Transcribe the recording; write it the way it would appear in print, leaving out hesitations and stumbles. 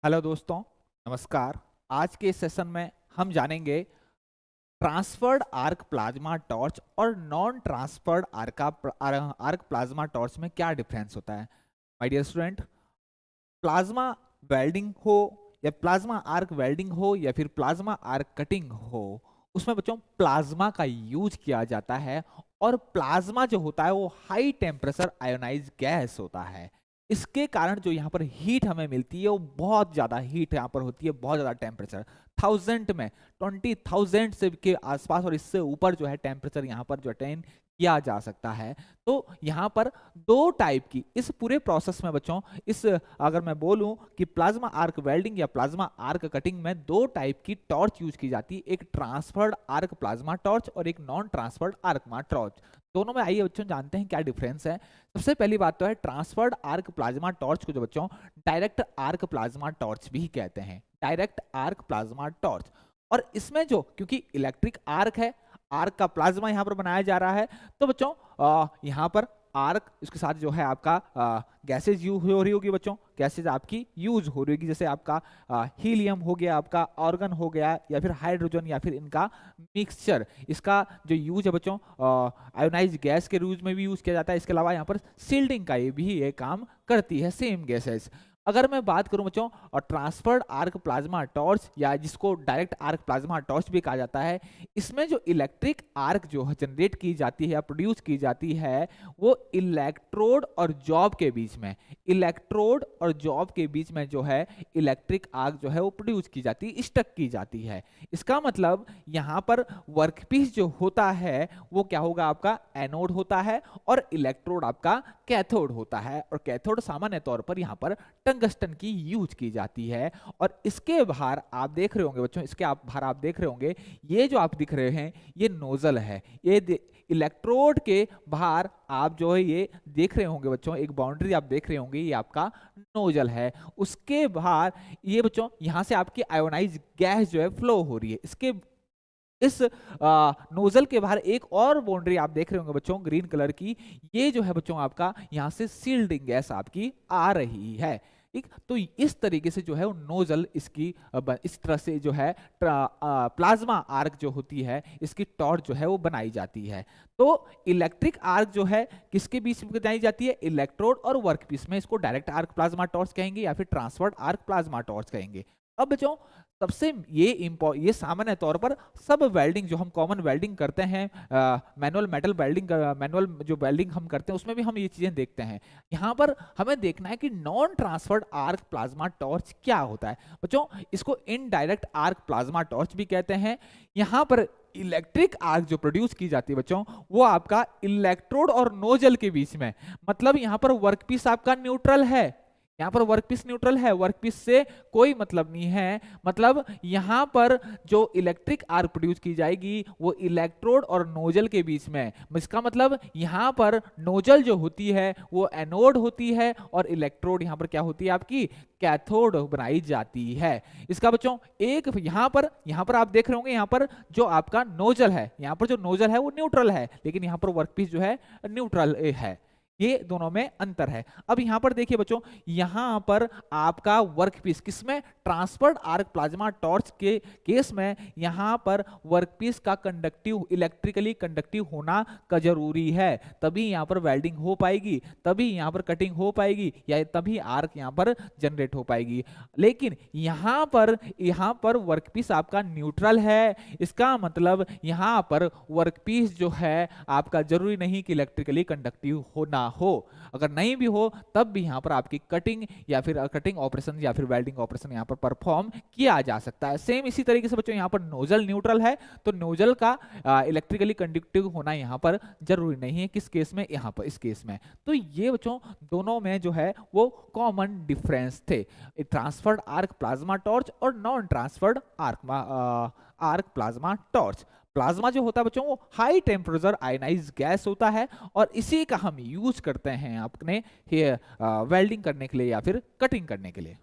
Hello दोस्तों, नमस्कार। आज के इस सेशन में हम जानेंगे ट्रांसफर्ड आर्क प्लाज्मा टॉर्च और non transferred arc plasma torch में क्या डिफरेंस होता है। My dear student, plasma welding हो या प्लाज्मा आर्क वेल्डिंग हो या फिर प्लाज्मा आर्क कटिंग हो, उसमें बच्चों प्लाज्मा का यूज किया जाता है। और प्लाज्मा जो होता है वो हाई टेम्परेचर आयोनाइज गैस होता है। इसके कारण जो यहाँ पर हीट हमें मिलती है वो बहुत ज्यादा हीट यहाँ पर होती है, बहुत ज्यादा टेम्परेचर 1000 में 20,000 से के आसपास और इससे ऊपर जो है टेम्परेचर यहाँ पर जो अटेन किया जा सकता है। तो यहाँ पर दो टाइप की इस पूरे प्रोसेस में बच्चों, इस अगर मैं बोलूं कि प्लाज्मा आर्क वेल्डिंग या प्लाज्मा आर्क कटिंग में दो टाइप की टॉर्च यूज की जाती है, एक ट्रांसफर्ड आर्क प्लाज्मा टॉर्च और एक नॉन ट्रांसफर्ड आर्क टॉर्च। दोनों में आइए बच्चों जानते हैं क्या डिफरेंस है। सबसे पहली बात तो है ट्रांसफर्ड आर्क प्लाज्मा टॉर्च को जो बच्चों डायरेक्ट आर्क प्लाज्मा टॉर्च भी कहते हैं, डायरेक्ट आर्क प्लाज्मा टॉर्च। और इसमें जो क्योंकि इलेक्ट्रिक आर्क है, आर्क का प्लाज्मा यहाँ पर बनाया जा रहा है, तो बच्चों यहाँ पर आर्क इसके साथ जो है आपका गैसेज यूज हो रही होगी बच्चों, गैसेज आपकी यूज हो रही होगी, जैसे आपका हीलियम हो गया, आपका ऑर्गन हो गया, या फिर हाइड्रोजन, या फिर इनका मिक्सचर। इसका जो यूज है बच्चों आयोनाइज गैस के यूज में भी यूज किया जाता है। इसके अलावा यहाँ पर सील्डिंग का ये काम करती है सेम गैसेज। अगर मैं बात करूं बच्चों और ट्रांसफर्ड आर्क प्लाज्मा टॉर्च या जिसको डायरेक्ट आर्क प्लाज्मा टॉर्च भी कहा जाता है, इसमें जो इलेक्ट्रिक आर्क जो जनरेट की जाती है या प्रोड्यूस की जाती है वो इलेक्ट्रोड और जॉब के बीच में, इलेक्ट्रोड और जॉब के बीच में जो है इलेक्ट्रिक आर्क जो है वो प्रोड्यूस की जाती है, स्टक की जाती है। इसका मतलब यहाँ पर वर्कपीस जो होता है वो क्या होगा, आपका एनोड होता है और इलेक्ट्रोड आपका कैथोड होता है। और कैथोड सामान्य तौर पर यहाँ पर टंगस्टन की यूज की जाती है। और इसके बाहर आप देख रहे होंगे बच्चों, इसके बाहर आप देख रहे होंगे ये जो आप दिख रहे हैं ये नोजल है। ये इलेक्ट्रोड के बाहर आप जो है ये देख रहे होंगे बच्चों, एक बाउंड्री आप देख रहे होंगे, ये आपका नोजल है। उसके बाहर ये बच्चों यहां से आपकी आयोनाइज गैस जो है फ्लो हो रही है। इसके इस नोजल के बाहर एक और बाउंड्री आप देख रहे होंगे बच्चों ग्रीन कलर की, ये जो है बच्चों आपका यहां से सील्डिंग गैस आपकी आ रही है। ठीक, तो इस तरीके से जो है वो नोजल इसकी इस तरह से जो है प्लाज्मा आर्क जो होती है इसकी टॉर्च जो है वो बनाई जाती है। तो इलेक्ट्रिक आर्क जो है किसके बीच में बनाई जाती है, इलेक्ट्रोड और वर्कपीस में। इसको डायरेक्ट आर्क प्लाज्मा टॉर्च कहेंगे या फिर ट्रांसफर्ड आर्क प्लाज्मा टॉर्च कहेंगे। अब बच्चों सबसे ये सामान्य तौर पर सब वेल्डिंग जो हम कॉमन वेल्डिंग करते हैं, मैनुअल मेटल वेल्डिंग, मैनुअल जो वेल्डिंग हम करते हैं उसमें भी हम ये चीजें देखते हैं। यहाँ पर हमें देखना है कि non transferred arc plasma torch क्या होता है। बच्चों इसको इनडायरेक्ट आर्क प्लाज्मा टॉर्च भी कहते हैं। यहाँ पर इलेक्ट्रिक आर्क जो प्रोड्यूस की जाती है बच्चों वो आपका इलेक्ट्रोड और नोजल के बीच में, मतलब यहाँ पर वर्कपीस आपका न्यूट्रल है, यहाँ पर वर्कपीस न्यूट्रल है, वर्कपीस से कोई मतलब नहीं है। मतलब यहाँ पर जो इलेक्ट्रिक आर्क प्रोड्यूस की जाएगी वो इलेक्ट्रोड और नोजल के बीच में। इसका मतलब यहाँ पर नोजल जो होती है वो एनोड होती है और इलेक्ट्रोड यहाँ पर क्या होती है, आपकी कैथोड बनाई जाती है। इसका बच्चों एक यहाँ पर आप देख रहे होंगे, यहाँ पर जो आपका नोजल है, यहाँ पर जो नोजल है वो न्यूट्रल है, लेकिन यहाँ पर वर्कपीस जो है न्यूट्रल है। ये दोनों में अंतर है। अब यहां पर देखिए बच्चों, यहां पर आपका वर्कपीस किसमें, ट्रांसफर्ड आर्क प्लाज्मा टॉर्च के केस में यहां पर वर्कपीस का कंडक्टिव, इलेक्ट्रिकली कंडक्टिव होना का जरूरी है, तभी यहां पर वेल्डिंग हो पाएगी, तभी यहां पर कटिंग हो पाएगी, या तभी आर्क यहां पर जनरेट हो पाएगी। लेकिन यहां पर वर्कपीस आपका न्यूट्रल है। इसका मतलब यहां पर वर्कपीस जो है आपका जरूरी नहीं कि इलेक्ट्रिकली कंडक्टिव होना हो। अगर नहीं भी हो तब भी यहां पर आपकी कटिंग या फिर कटिंग ऑपरेशन या फिर वेल्डिंग ऑपरेशन यहां पर परफॉर्म किया जा सकता है। सेम इसी तरीके से बच्चों यहां पर नोजल न्यूट्रल है तो नोजल का इलेक्ट्रिकली कंडक्टिव होना यहां पर जरूरी नहीं है। किस केस में, यहां पर इस केस में। तो ये बच्चों दोनों में जो है वो कॉमन डिफरेंस थे, ट्रांसफर्ड आर्क प्लाज्मा टॉर्च और non transferred arc plasma torch. Plasma जो होता है बच्चों वो हाई टेम्परेचर आयनाइज गैस होता है और इसी का हम यूज करते हैं अपने वेल्डिंग करने के लिए या फिर कटिंग करने के लिए।